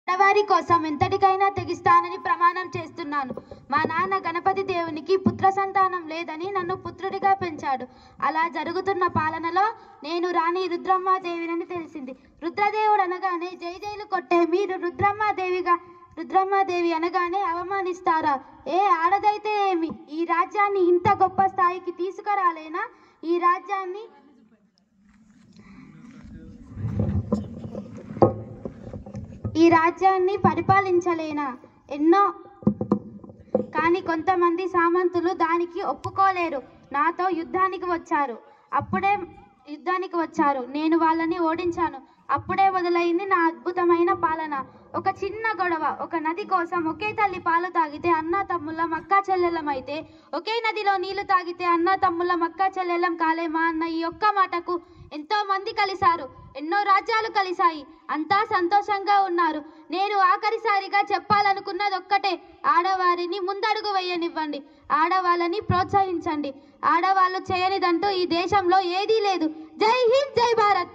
ఆడవారి కోసం ఎంతటికైనా తెగిస్తానని ప్రమాణం చేస్తున్నాను. మా నాన్న గణపతి దేవునికి పుత్ర సంతానం లేదని నన్ను పుత్రుడిగా పెంచాడు. అలా జరుగుతున్న పాలనలో నేను రాణి రుద్రమ్మాదేవినని తెలిసింది. రుద్రదేవుడు అనగానే జై జైలు కొట్టే మీరు రుద్రమ్మాదేవి అనగానే అవమానిస్తారా? ఏ ఆడదైతే ఏమి ఈ రాజ్యాన్ని ఇంత గొప్ప స్థాయికి తీసుకురాలేనా? ఈ రాజ్యాన్ని పరిపాలించలేనా? కానీ కొంతమంది సామంతులు దానికి ఒప్పుకోలేరు. నాతో యుద్ధానికి వచ్చారు. నేను వాళ్ళని ఓడించాను. అప్పుడే మొదలైంది నా అద్భుతమైన పాలన. ఒక చిన్న గొడవ, ఒక నది కోసం ఒకే తల్లి పాలు తాగితే అన్నా తమ్ముళ్ళం అక్కా చెల్లెళ్ళం అయితే, ఒకే నదిలో నీళ్లు తాగితే అన్నా తమ్ముళ్ళం అక్కా చెల్లెళ్ళం కాలేమా అన్న ఈ ఒక్క మాటకు ఎంతో మంది కలిశారు. ఎన్నో రాజ్యాలు కలిశాయి. అంతా సంతోషంగా ఉన్నారు. నేను ఆఖరిసారిగా చెప్పాలనుకున్నది ఒక్కటే, ఆడవారిని ముందడుగు వేయనివ్వండి, ఆడవాళ్ళని ప్రోత్సహించండి. ఆడవాళ్ళు చేయనిదంటూ ఈ దేశంలో ఏదీ లేదు. జై హింద్, జై భారత్.